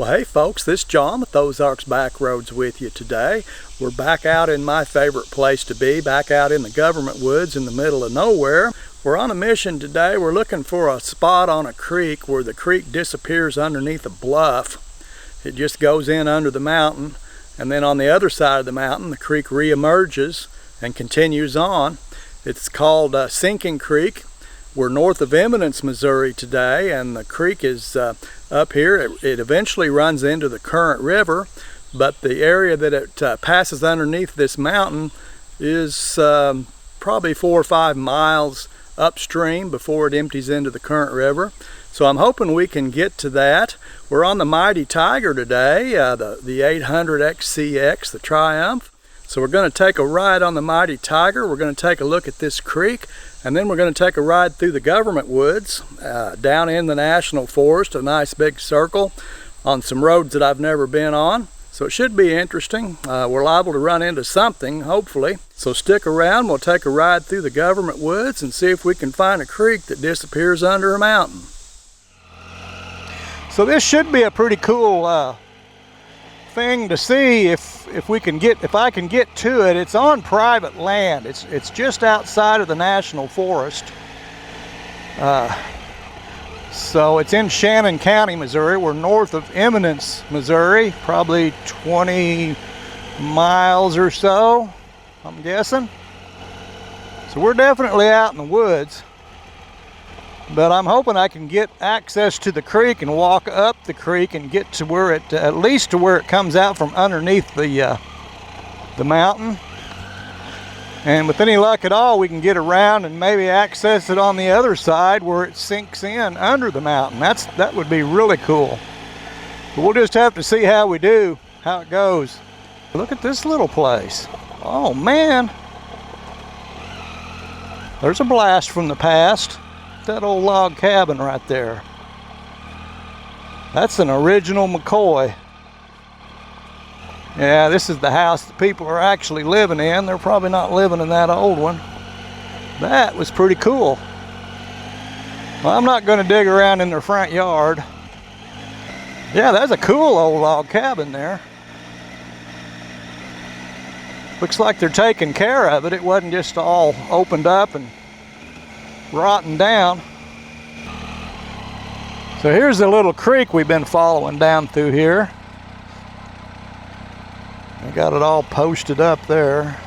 Well, hey folks, this is John with Ozarks Backroads with you today. We're back out in my favorite place to be, back out in the government woods in the middle of nowhere. We're on a mission today. We're looking for a spot on a creek where the creek disappears underneath a bluff. It just goes in under the mountain, and then on the other side of the mountain, the creek reemerges and continues on. It's called Sinking Creek. We're north of Eminence, Missouri today, and the creek is up here. It eventually runs into the current river, but the area that it passes underneath this mountain is probably 4 or 5 miles upstream before it empties into the current river. So I'm hoping we can get to that. We're on the Mighty Tiger today, the 800 XCX, the Triumph. So we're going to take a ride on the Mighty Tiger. We're going to take a look at this creek, and then we're going to take a ride through the government woods, down in the National Forest, a nice big circle on some roads that I've never been on. So it should be interesting. We're liable to run into something, hopefully. So stick around. We'll take a ride through the government woods and see if we can find a creek that disappears under a mountain. So this should be a pretty cool thing to see if I can get to it. It's on private land. It's just outside of the National Forest. So it's in Shannon County, Missouri. We're north of Eminence, Missouri, probably 20 miles or so, I'm guessing. So we're definitely out in the woods, but I'm hoping I can get access to the creek and walk up the creek and get to where it, at least to where it comes out from underneath the mountain. And with any luck at all, we can get around and maybe access it on the other side where it sinks in under the mountain. That would be really cool. But we'll just have to see how we do, how it goes. Look at this little place. Oh man. There's a blast from the past. That old log cabin right there. That's an original McCoy. Yeah, this is the house that people are actually living in. They're probably not living in that old one. That was pretty cool. Well, I'm not going to dig around in their front yard. Yeah, that's a cool old log cabin there. Looks like they're taking care of it. It wasn't just all opened up and rotten down. So here's the little creek we've been following down through here. I got it all posted up there.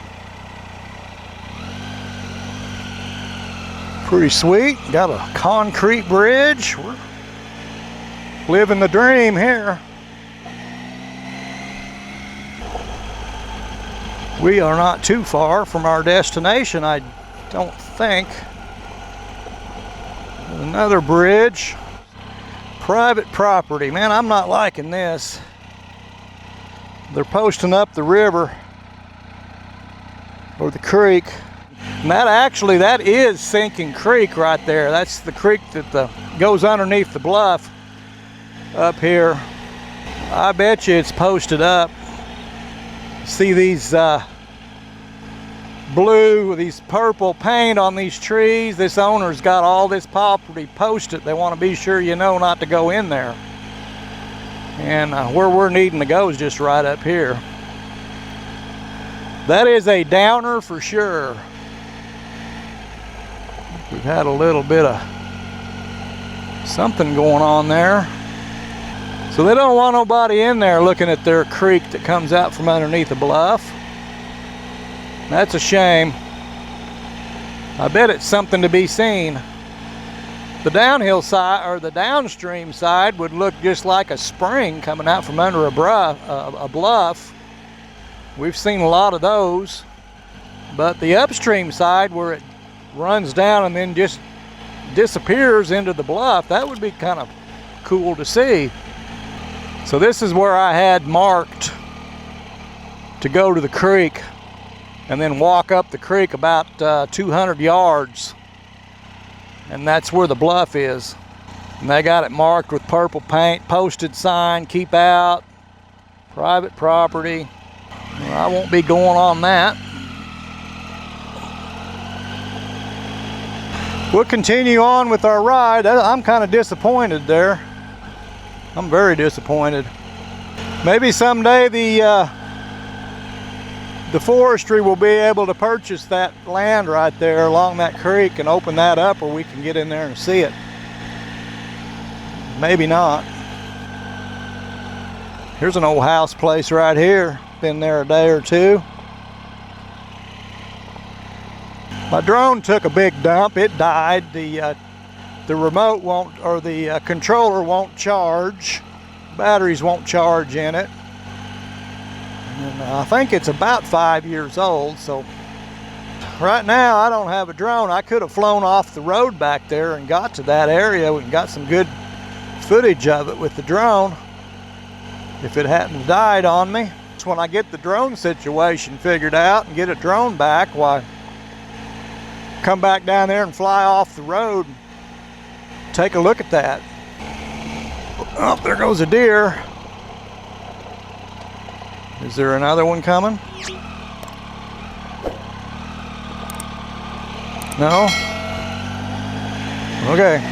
Pretty sweet. Got a concrete bridge. We're living the dream here. We are not too far from our destination, I don't think. Another bridge. Private property. Man, I'm not liking this. They're posting up the river or the creek. And that is Sinking Creek right there. That's the creek that goes underneath the bluff up here. I bet you it's posted up. See these these purple paint on these trees. This owner's got all this property posted. They want to be sure you know not to go in there. And where we're needing to go is just right up here. That is a downer for sure. We've had a little bit of something going on there. So they don't want nobody in there looking at their creek that comes out from underneath the bluff. That's a shame. I bet it's something to be seen. The downhill side, or the downstream side, would look just like a spring coming out from under a bluff. We've seen a lot of those. But the upstream side, where it runs down and then just disappears into the bluff, that would be kind of cool to see. So this is where I had marked to go to the creek and then walk up the creek about 200 yards. And that's where the bluff is. And they got it marked with purple paint, posted sign, keep out, private property. Well, I won't be going on that. We'll continue on with our ride. I'm kind of disappointed there. I'm very disappointed. Maybe someday the forestry will be able to purchase that land right there along that creek and open that up where we can get in there and see it. Maybe not. Here's an old house place right here. Been there a day or two. My drone took a big dump. It died. The remote won't, or the controller won't charge. Batteries won't charge in it. And I think it's about 5 years old, so right now I don't have a drone. I could have flown off the road back there and got to that area and got some good footage of it with the drone if it hadn't died on me. So when I get the drone situation figured out and get a drone back, why, come back down there and fly off the road and take a look at that. Oh, there goes a deer. Is there another one coming? No? Okay.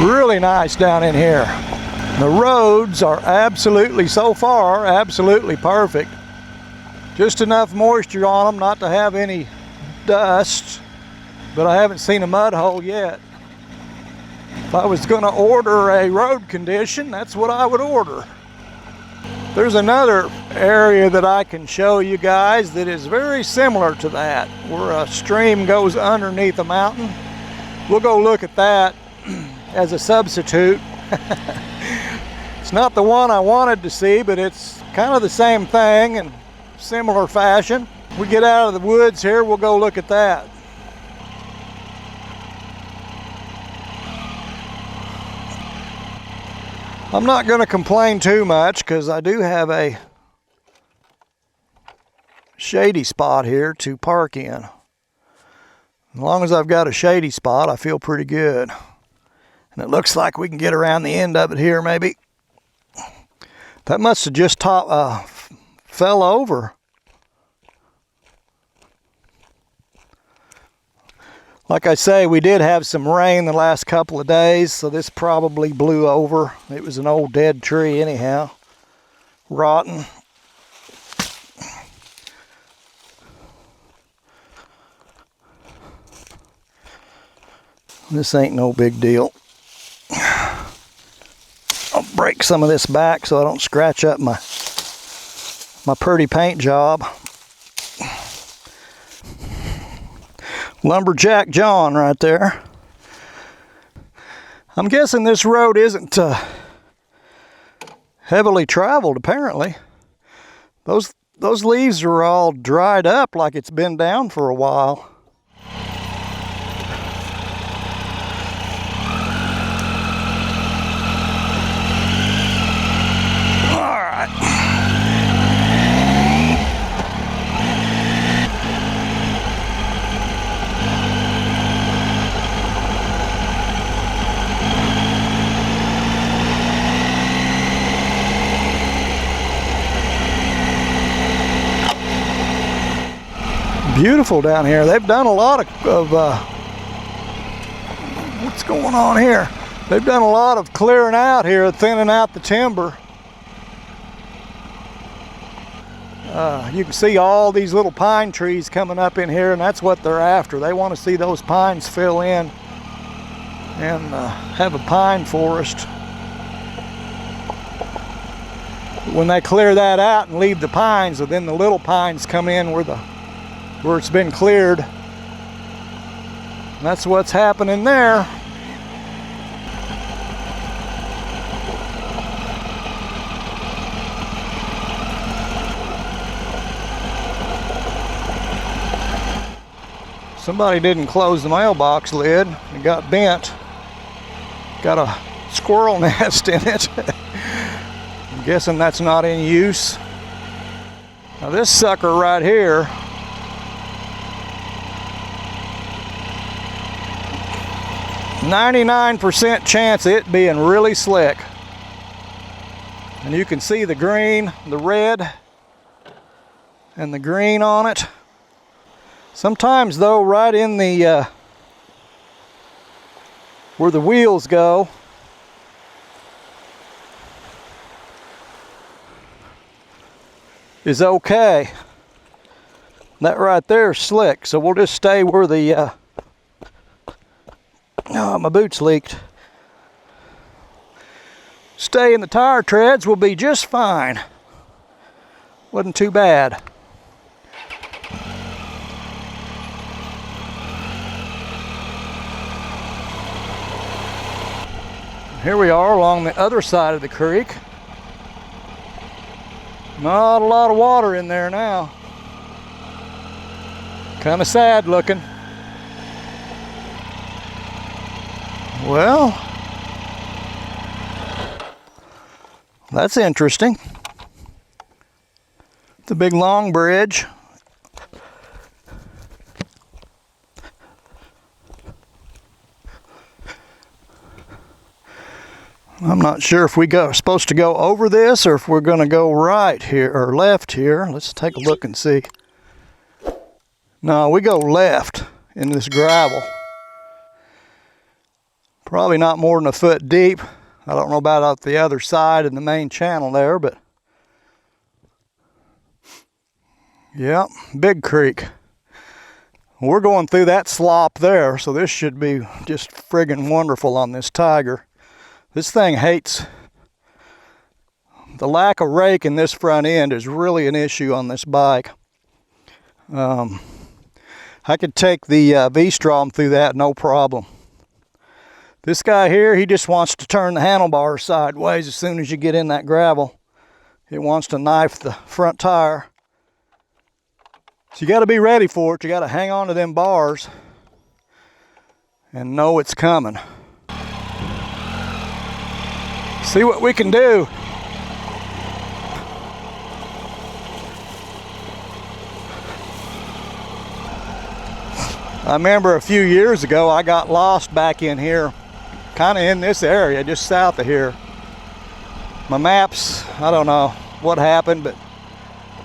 Really nice down in here. The roads are absolutely, so far, absolutely perfect. Just enough moisture on them not to have any dust, but I haven't seen a mud hole yet. If I was going to order a road condition, that's what I would order. There's another area that I can show you guys that is very similar to that, where a stream goes underneath a mountain. We'll go look at that as a substitute. It's not the one I wanted to see, but it's kind of the same thing in similar fashion. We get out of the woods here, we'll go look at that. I'm not going to complain too much because I do have a shady spot here to park in. As long as I've got a shady spot, I feel pretty good. And it looks like we can get around the end of it here maybe. That must have just fell over. Like I say, we did have some rain the last couple of days, so this probably blew over. It was an old dead tree anyhow, rotten. This ain't no big deal. I'll break some of this back so I don't scratch up my pretty paint job. Lumberjack John right there. I'm guessing this road isn't heavily traveled apparently. Those leaves are all dried up like it's been down for a while. Beautiful down here. They've done a lot of what's going on here? They've done a lot of clearing out here, thinning out the timber. You can see all these little pine trees coming up in here, and that's what they're after. They want to see those pines fill in and have a pine forest. When they clear that out and leave the pines, then the little pines come in where it's been cleared. And that's what's happening there. Somebody didn't close the mailbox lid. It got bent. Got a squirrel nest in it. I'm guessing that's not in use. Now this sucker right here, 99% chance of it being really slick. And you can see the green, the red, and the green on it. Sometimes though, right in the where the wheels go, is okay. That right there is slick, so we'll just stay where the oh, my boots leaked. Stay in the tire treads, will be just fine. Wasn't too bad. Here we are along the other side of the creek. Not a lot of water in there now. Kind of sad looking. Well, that's interesting. The big long bridge. I'm not sure if we supposed to go over this or if we're going to go right here or left here. Let's take a look and see. No, we go left in this gravel. Probably not more than a foot deep. I don't know about out the other side in the main channel there, but yeah, big creek. We're going through that slop there, so this should be just friggin' wonderful on this Tiger. This thing hates, the lack of rake in this front end is really an issue on this bike. I could take the V-Strom through that, no problem. This guy here, he just wants to turn the handlebars sideways as soon as you get in that gravel. It wants to knife the front tire. So you got to be ready for it. You got to hang on to them bars and know it's coming. See what we can do. I remember a few years ago I got lost back in here, kind of in this area just south of here. My maps, I don't know what happened, but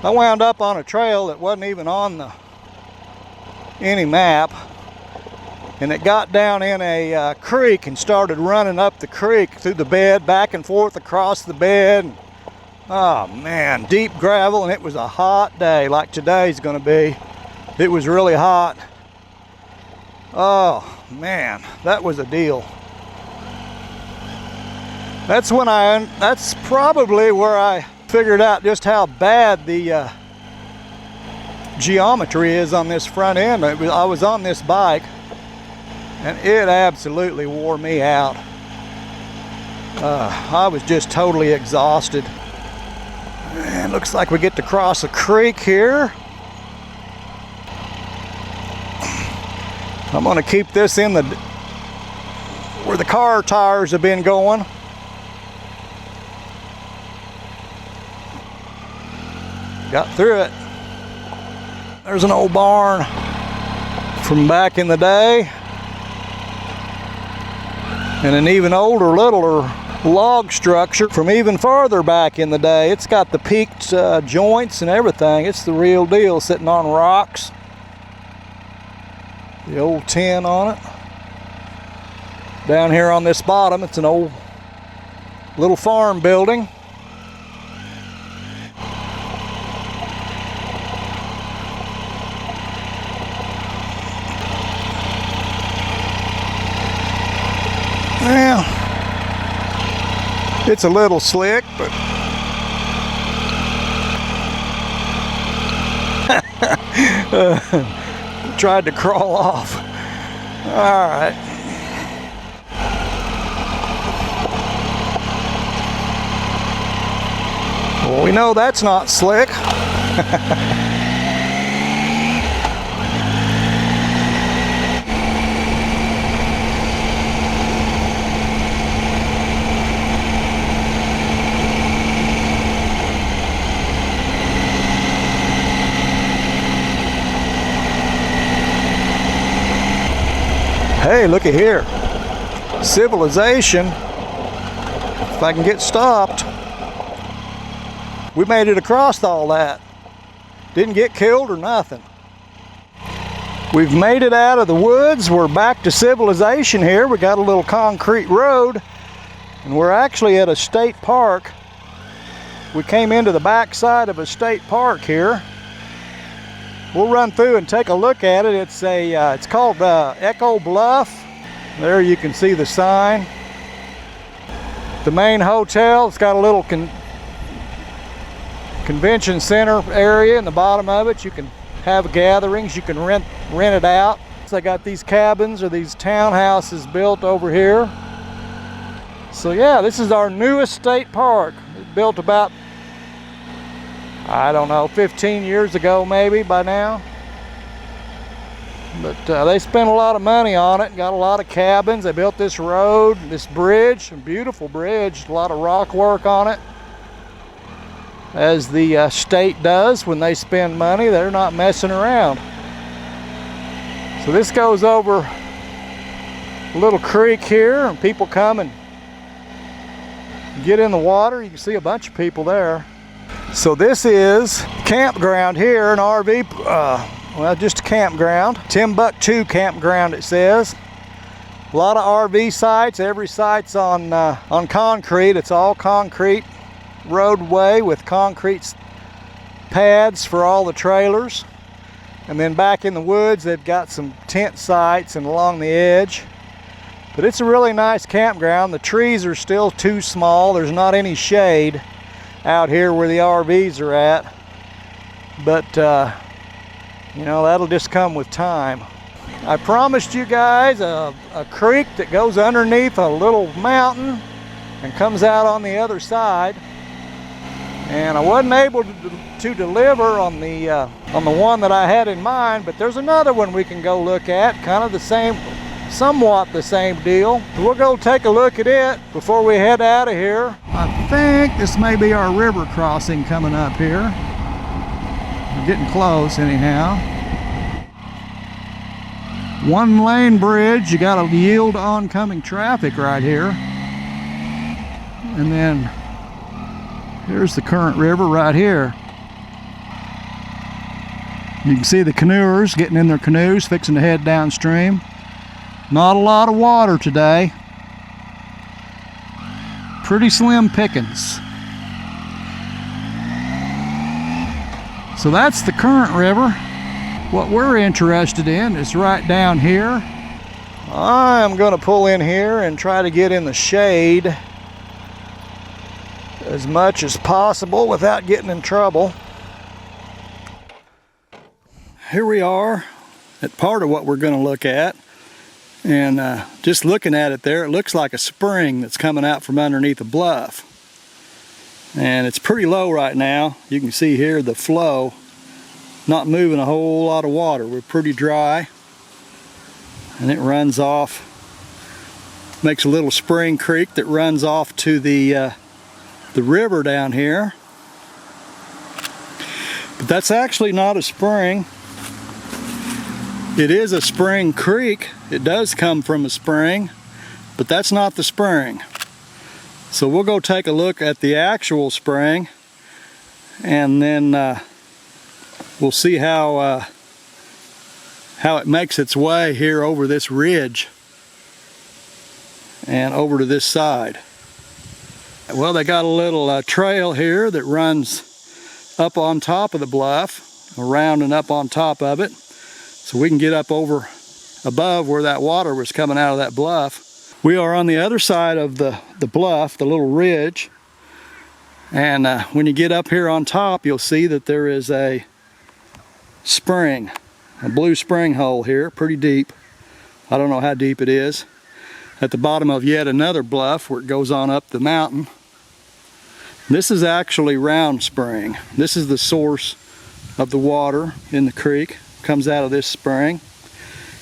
I wound up on a trail that wasn't even on any map, and it got down in a creek and started running up the creek through the bed, back and forth across the bed. Oh man, deep gravel, and it was a hot day like today's gonna be. It was really hot. Oh man, that was a deal. That's probably where I figured out just how bad the geometry is on this front end. I was on this bike and it absolutely wore me out. I was just totally exhausted. And looks like we get to cross a creek here. I'm going to keep this in where the car tires have been going. Got through it. There's an old barn from back in the day. And an even older, littler log structure from even farther back in the day. It's got the peaked joints and everything. It's the real deal, sitting on rocks. The old tin on it. Down here on this bottom, it's an old little farm building. Well, it's a little slick, but tried to crawl off. All right. Well, we know that's not slick. Hey, look at here. Civilization. If I can get stopped. We made it across all that. Didn't get killed or nothing. We've made it out of the woods. We're back to civilization here. We got a little concrete road, and we're actually at a state park. We came into the back side of a state park here. We'll run through and take a look at it. It's called Echo Bluff. There you can see the sign. The main hotel, it's got a little convention center area in the bottom of it. You can have gatherings, you can rent it out. So they got these cabins or these townhouses built over here. So yeah, this is our newest state park. It built about, I don't know, 15 years ago maybe by now. But they spent a lot of money on it, got a lot of cabins. They built this road, this bridge, a beautiful bridge, a lot of rock work on it. As the state does when they spend money, they're not messing around. So this goes over a little creek here, and people come and get in the water. You can see a bunch of people there. So this is campground here, an RV, well, just a campground. Timbuktu campground, it says. A lot of RV sites. Every site's on concrete. It's all concrete roadway with concrete pads for all the trailers. And then back in the woods, they've got some tent sites and along the edge. But it's a really nice campground. The trees are still too small. There's not any shade out here where the RVs are at. But, you know, that'll just come with time. I promised you guys a creek that goes underneath a little mountain and comes out on the other side. And I wasn't able to deliver on the one that I had in mind, but there's another one we can go look at, kind of the same, somewhat the same deal. So we'll go take a look at it before we head out of here. I think this may be our river crossing coming up here. We're getting close anyhow. One lane bridge, you got to yield oncoming traffic right here. And then here's the current river right here. You can see the canoers getting in their canoes, fixing to head downstream. Not a lot of water today. Pretty slim pickings. So that's the current river. What we're interested in is right down here. I'm going to pull in here and try to get in the shade as much as possible without getting in trouble. Here we are at part of what we're going to look at, and just looking at it there, it looks like a spring that's coming out from underneath a bluff, and it's pretty low right now. You can see here the flow, not moving a whole lot of water. We're pretty dry, and it runs off, makes a little spring creek that runs off to the river down here. But that's actually not a spring. It is a spring creek. It does come from a spring, but that's not the spring. So we'll go take a look at the actual spring, and then we'll see how it makes its way here over this ridge and over to this side. Well, they got a little trail here that runs up on top of the bluff, around and up on top of it, so we can get up over above where that water was coming out of that bluff. We are on the other side of the bluff, the little ridge, and when you get up here on top, you'll see that there is a spring, a blue spring hole here, pretty deep. I don't know how deep it is. At the bottom of yet another bluff where it goes on up the mountain. This is actually Round Spring. This is the source of the water in the creek. Comes out of this spring,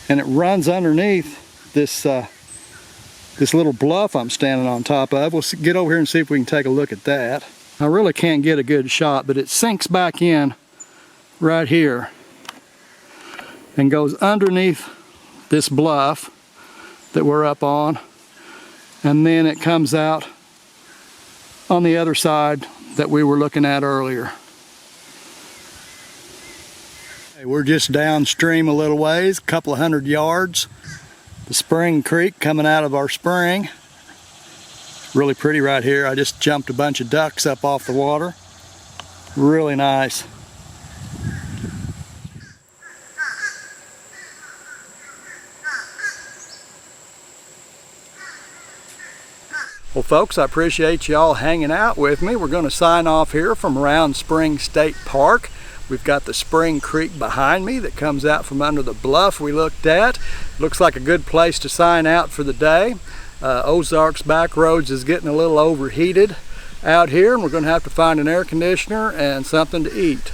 and it runs underneath this this little bluff I'm standing on top of. We'll get over here and see if we can take a look at that. I really can't get a good shot, but it sinks back in right here and goes underneath this bluff that we're up on, and then it comes out on the other side that we were looking at earlier. Hey, we're just downstream a little ways, a couple of 100 yards. The spring creek coming out of our spring. Really pretty right here. I just jumped a bunch of ducks up off the water. Really nice. Well folks, I appreciate y'all hanging out with me. We're going to sign off here from Round Spring State Park. We've got the Spring Creek behind me that comes out from under the bluff we looked at. Looks like a good place to sign out for the day. Ozarks Backroads is getting a little overheated out here, and we're going to have to find an air conditioner and something to eat.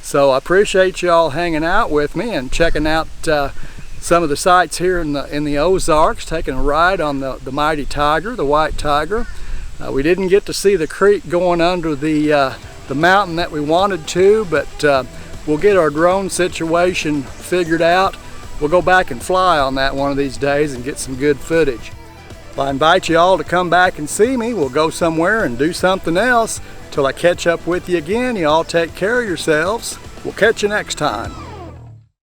So I appreciate y'all hanging out with me and checking out some of the sights here in the Ozarks, taking a ride on the mighty tiger, the white tiger. We didn't get to see the creek going under the mountain that we wanted to, but we'll get our drone situation figured out. We'll go back and fly on that one of these days and get some good footage. Well, I invite you all to come back and see me. We'll go somewhere and do something else. Till I catch up with you again, you all take care of yourselves. We'll catch you next time.